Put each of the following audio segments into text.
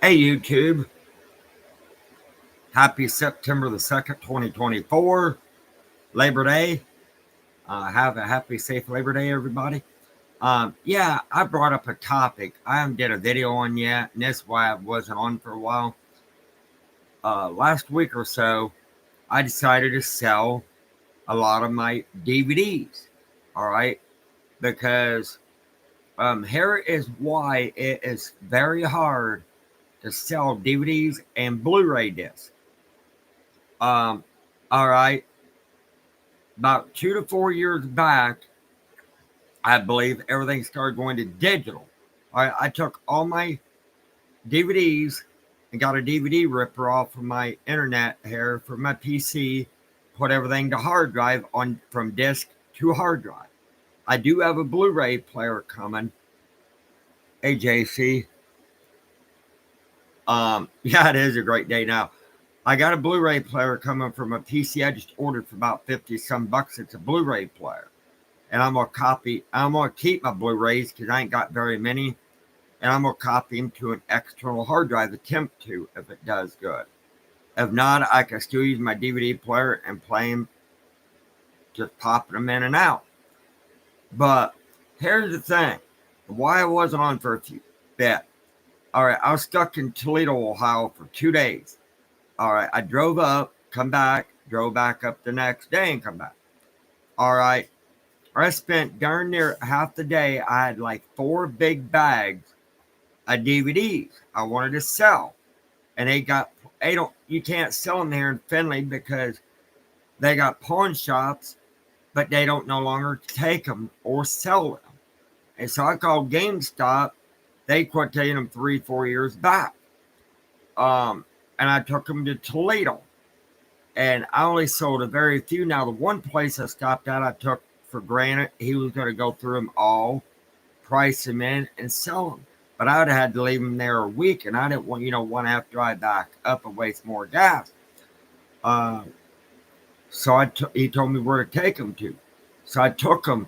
Hey YouTube, happy September the 2nd, 2024, Labor Day. Have a happy, safe Labor Day, everybody. Yeah, I brought up a topic I haven't did a video on yet, and that's why I wasn't on for a while. Last week or so, I decided to sell a lot of my DVDs, all right? Because here is why it is very hard to sell DVDs and Blu-ray discs. Um, all right, about 2 to 4 years back, I believe everything started going to digital. I took all my DVDs and got a DVD ripper off of my internet here from my PC, put everything to hard drive on from disk to hard drive. I do have a Blu-ray player coming. AJC. Yeah, it is a great day now. I got a Blu-ray player coming from a PC I just ordered for about 50 some bucks. It's a Blu-ray player. And I'm gonna keep my Blu-rays because I ain't got very many. And I'm gonna copy them to an external hard drive, attempt to, if it does good. If not, I can still use my DVD player and play them, just popping them in and out. But here's the thing, why I wasn't on for a few bit. All right, I was stuck in Toledo, Ohio for 2 days. All right, I drove up, come back, drove back up the next day and come back. All right, I spent darn near half the day. I had like 4 big bags of DVDs I wanted to sell. And you can't sell them here in Findlay because they got pawn shops, but they don't no longer take them or sell them. And so I called GameStop. They quit taking them 3-4 years back. And I took them to Toledo. And I only sold a very few. Now, the one place I stopped at, I took for granted he was going to go through them all, price them in, and sell them. But I would have had to leave them there a week, and I didn't want to have to drive back up and waste more gas. So he told me where to take them to. So I took them,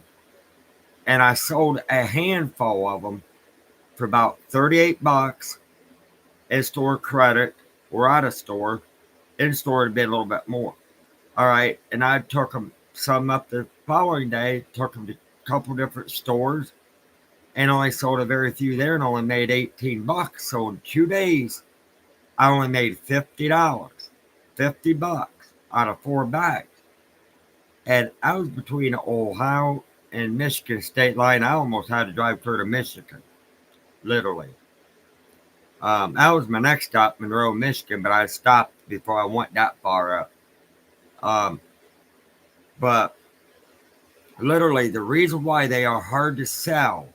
and I sold a handful of them for about 38 bucks in store credit or out of store. In store, it'd be a little bit more. All right, and I took them some up the following day, took them to a couple different stores, and only sold a very few there and only made 18 bucks. So in 2 days, I only made $50, 50 bucks out of 4 bags. And I was between Ohio and Michigan state line. I almost had to drive clear to Michigan, literally. That was my next stop, Monroe, Michigan, but I stopped before I went that far up. But literally, the reason why they are hard to sell,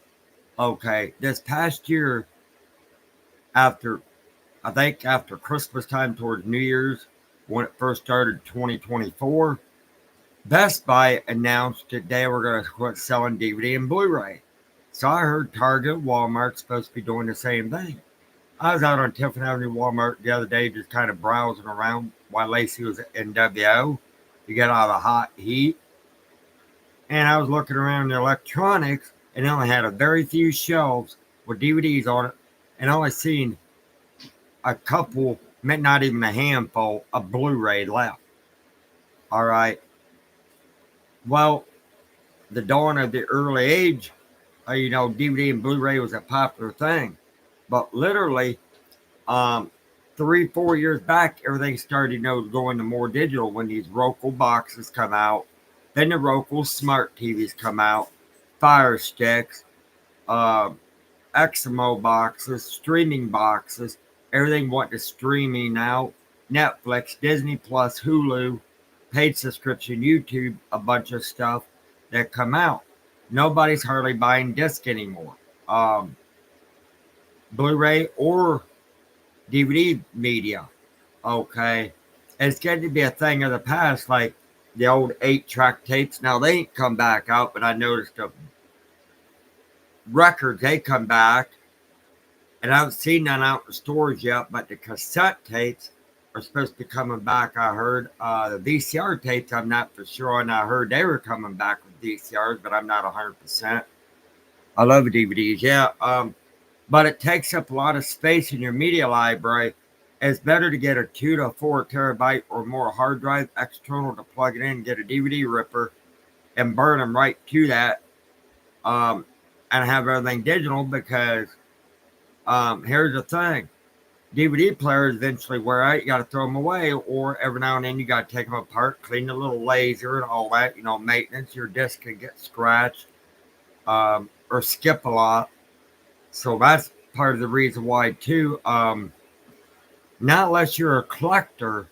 okay, this past year, I think after Christmas time towards New Year's, when it first started 2024, Best Buy announced that they were going to quit selling DVD and Blu-ray. So I heard Target, Walmart's supposed to be doing the same thing. I was out on Tiffin Avenue Walmart the other day just kind of browsing around while Lacey was at NWO to get out of the hot heat. And I was looking around the electronics and only had a very few shelves with DVDs on it and only seen a couple, not even a handful of Blu-ray left. All right. Well, the dawn of the early age, DVD and Blu-ray was a popular thing. But literally, 3-4 years back, everything started, going to more digital when these Roku boxes come out. Then the Roku smart TVs come out, Fire Sticks, XMO boxes, streaming boxes. Everything went to streaming now. Netflix, Disney Plus, Hulu, paid subscription, YouTube, a bunch of stuff that come out. Nobody's hardly buying disc anymore. Blu-ray or DVD media. Okay. It's getting to be a thing of the past, like the old 8-track tapes. Now, they ain't come back out, but I noticed the records, they come back. And I haven't seen none out in stores yet, but the cassette tapes are supposed to be coming back. I heard the VCR tapes, I'm not for sure, and I heard they were coming back with VCRs, but I'm not 100%. I love DVDs, yeah. but it takes up a lot of space in your media library. It's better to get a 2 to 4 terabyte or more hard drive external to plug it in, get a DVD ripper, and burn them right to that, and have everything digital because here's the thing. DVD players eventually wear out. You got to throw them away, or every now and then you got to take them apart, clean the little laser and all that. Maintenance. Your disc can get scratched or skip a lot. So that's part of the reason why too. Not unless you're a collector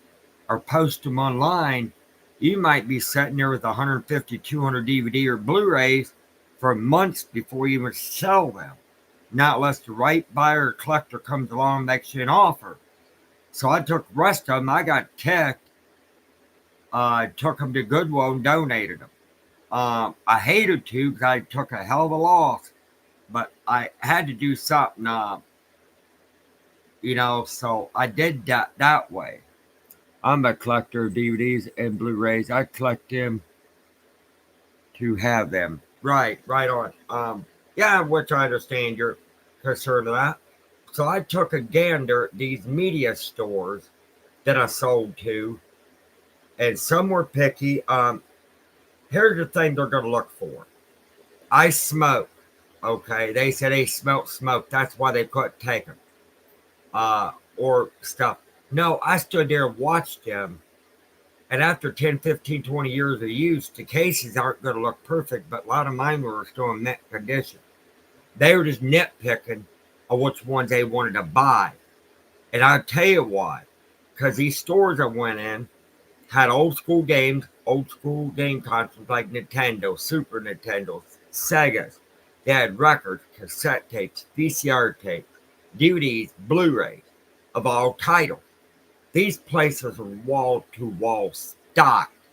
or post them online, you might be sitting there with 150, 200 DVD or Blu-rays for months before you even sell them. Not unless the right buyer or collector comes along and makes you an offer. So I took the rest of them. I got ticked. Took them to Goodwill and donated them. I hated to because I took a hell of a loss, but I had to do something. So I did that way. I'm a collector of DVDs and Blu-rays. I collect them to have them. Right on. Yeah, which I understand your concern of that. So I took a gander at these media stores that I sold to, and some were picky. Here's the thing they're going to look for. I smoke. Okay, they said they smelt smoke. That's why they couldn't take them. Or stuff. No, I stood there and watched them. And after 10, 15, 20 years of use, the cases aren't going to look perfect, but a lot of mine were still in mint condition. They were just nitpicking on which ones they wanted to buy. And I'll tell you why. Because these stores I went in had old school games, old school game consoles like Nintendo, Super Nintendo, Segas. They had records, cassette tapes, VCR tapes, DVDs, Blu-rays of all titles. These places were wall to wall stocked.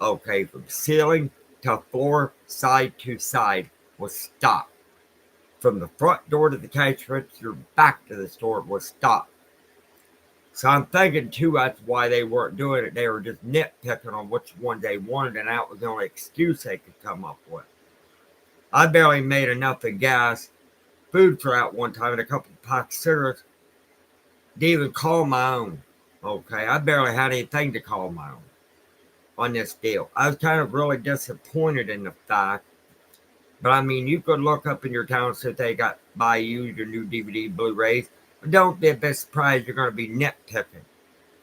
Okay, from ceiling to floor, side to side was stocked. From the front door to the cash register back to the store was stocked. So I'm thinking too that's why they weren't doing it. They were just nitpicking on which one they wanted, and that was the only excuse they could come up with. I barely made enough of gas, food for out one time, and a couple of packs of cigarettes to even call my own. Okay, I barely had anything to call my own on this deal. I was kind of really disappointed in the fact, but I mean, you could look up in your town and see if they got buy you your new DVD, Blu-rays. But don't be a bit surprised you're going to be nitpicking.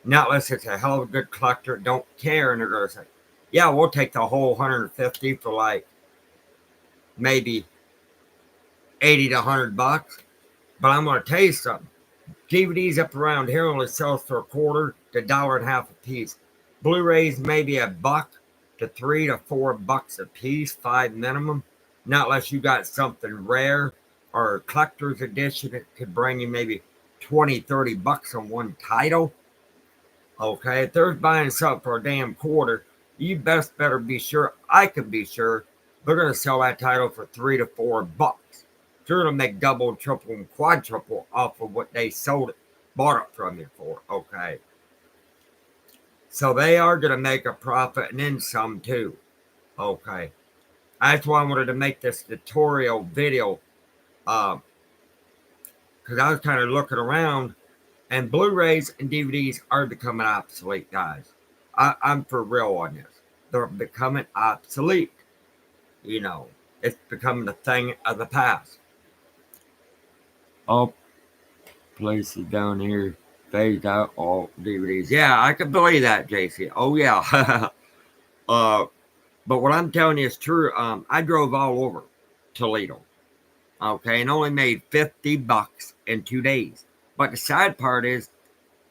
Not unless it's a hell of a good collector, don't care, and they're going to say, yeah, we'll take the whole 150 for like maybe 80 to 100 bucks. But I'm going to tell you something. DVDs up around here only sells for a quarter to $1.50 a piece. Blu-rays maybe $1 to $3 to $4 a piece, $5 minimum. Not unless you got something rare or a collector's edition that could bring you maybe 20, 30 bucks on one title. Okay, if they're buying something for a damn quarter, you better be sure, I can be sure, they're going to sell that title for $3 to $4. They're going to make double, triple, and quadruple off of what they sold it, bought it from you for. Okay. So they are going to make a profit and then some too. Okay. That's why I wanted to make this tutorial video. Because I was kind of looking around, and Blu-rays and DVDs are becoming obsolete, guys. I'm for real on this. They're becoming obsolete. It's becoming a thing of the past. All places down here phased out all DVDs. Yeah, I can believe that, JC. Oh yeah. But what I'm telling you is true. I drove all over Toledo. Okay, and only made $50 in 2 days. But the sad part is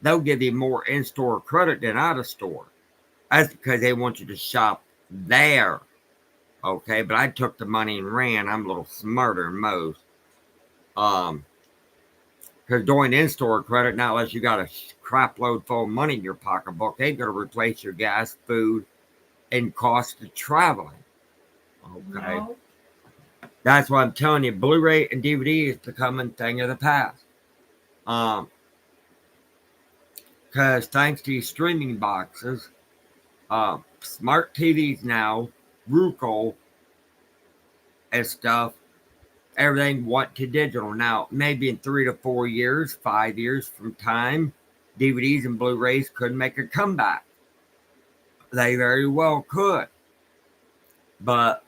they'll give you more in-store credit than out of store. That's because they want you to shop there. Okay, but I took the money and ran. I'm a little smarter than most. Because during in-store credit, not unless you got a crap load full of money in your pocketbook, they're going to replace your gas, food, and cost of traveling. Okay. No. That's why I'm telling you, Blu-ray and DVD is becoming a thing of the past. Because thanks to these streaming boxes, smart TVs now, Roku, and stuff, everything went to digital. Now, maybe in 3 to 4 years, 5 years from time, DVDs and Blu-rays could make a comeback. They very well could. But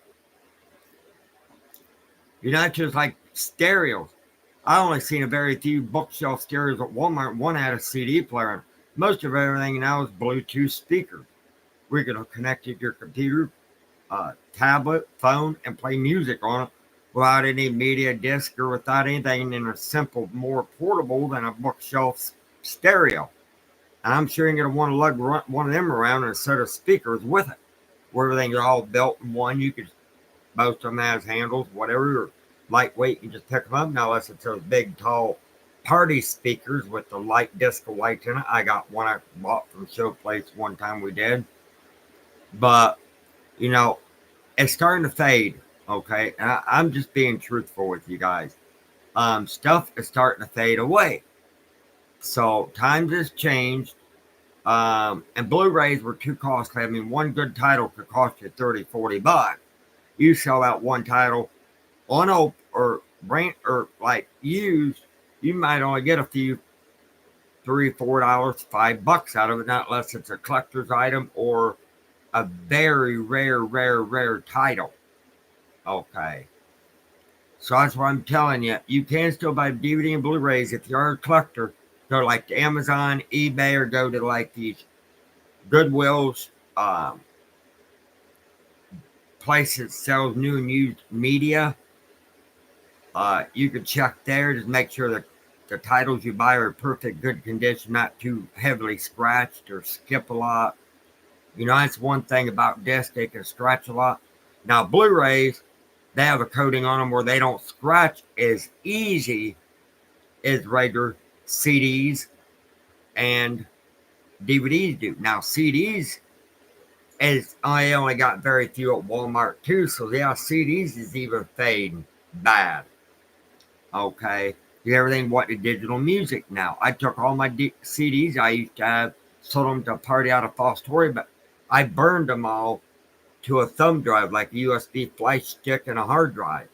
you're not just like stereos. I only seen a very few bookshelf stereos at Walmart. One had a CD player. Most of everything now is Bluetooth speakers. We're going to connect it to your computer, tablet, phone, and play music on it without any media disc or without anything, in a simple, more portable than a bookshelf stereo. And I'm sure you're going to want to lug one of them around and a set of speakers with it, where everything's all built in one. You could, most of them has handles, whatever, or lightweight. You just pick them up. Now, unless it's those big, tall party speakers with the light disc of lights in it. I got one I bought from Showplace one time we did. But, you know, it's starting to fade, okay? And I'm just being truthful with you guys. Stuff is starting to fade away. So times has changed. And Blu-rays were too costly. I mean, one good title could cost you 30, 40 bucks. You sell that one title on open or brand or like used, you might only get a few $3, $4, $5 out of it, not unless it's a collector's item or a very rare title. Okay. So that's what I'm telling you. You can still buy DVD and Blu-rays if you're a collector. Go like to Amazon, eBay, or go to like these Goodwill's places that sells new and used media. You can check there. Just make sure that the titles you buy are in perfect good condition, not too heavily scratched or skip a lot. You know, that's one thing about discs, they can scratch a lot. Now, Blu-rays, they have a coating on them where they don't scratch as easy as regular CDs and DVDs do. Now, CDs, I only got very few at Walmart too, so yeah, CDs is even fading bad. Okay, everything went to digital music now. I took all my CDs I used to have, sold them to a party out of Fostoria, but I burned them all to a thumb drive, like a USB flash stick and a hard drive.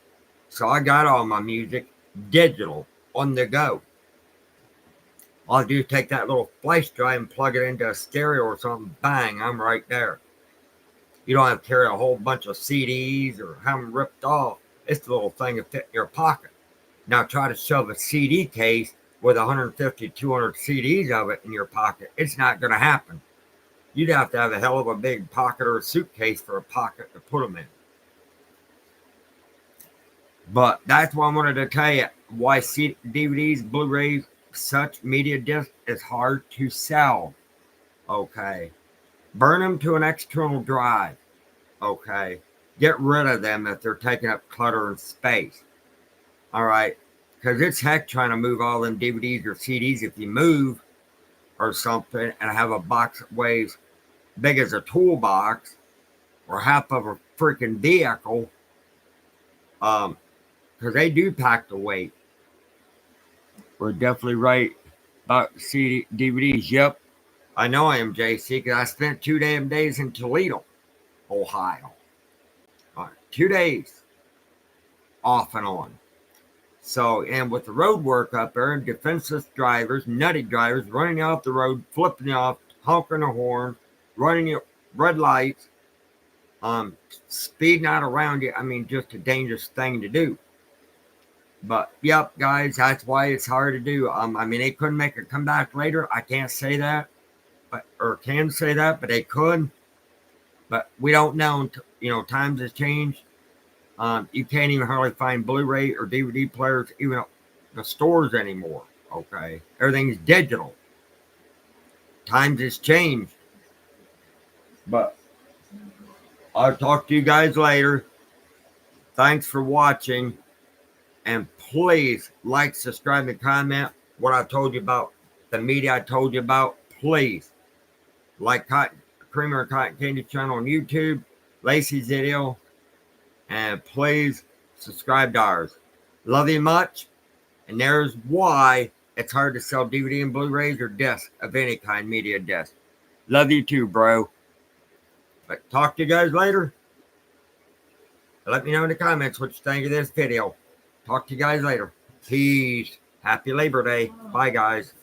So I got all my music digital on the go. All I do is take that little flash drive and plug it into a stereo or something. Bang, I'm right there. You don't have to carry a whole bunch of CDs or have them ripped off. It's the little thing that fit in your pocket. Now try to shove a CD case with 150, 200 CDs of it in your pocket. It's not going to happen. You'd have to have a hell of a big pocket or a suitcase for a pocket to put them in. But that's what I wanted to tell you. Why DVDs, Blu-rays, such media disc is hard to sell. Okay. Burn them to an external drive. Okay. Get rid of them if they're taking up clutter and space. All right. Because it's heck trying to move all them DVDs or CDs if you move or something and have a box that weighs big as a toolbox or half of a freaking vehicle. Because they do pack the weight. We're definitely right about DVDs. Yep. I know I am, JC, because I spent 2 damn days in Toledo, Ohio. 2 days off and on. So, and with the road work up there, and defenseless drivers, nutty drivers running off the road, flipping off, honking the horn, running red lights, speeding out around you. I mean, just a dangerous thing to do. But, yep, guys, that's why it's hard to do. I mean, they couldn't make a comeback later. I can't say that, or can say that, but they could. But we don't know. You know, times have changed. You can't even hardly find Blu-ray or DVD players even at the stores anymore. Okay, everything's digital. Times has changed. But I'll talk to you guys later. Thanks for watching. And please like, subscribe, and comment what I told you about, the media I told you about. Please like Creamer and Cotton Candy channel on YouTube, Lacey's video, and please subscribe to ours. Love you much. And there's why it's hard to sell DVD and Blu-rays or disc of any kind, media disc. Love you too, bro. But talk to you guys later. Let me know in the comments what you think of this video. Talk to you guys later. Peace. Happy Labor Day. Bye, guys.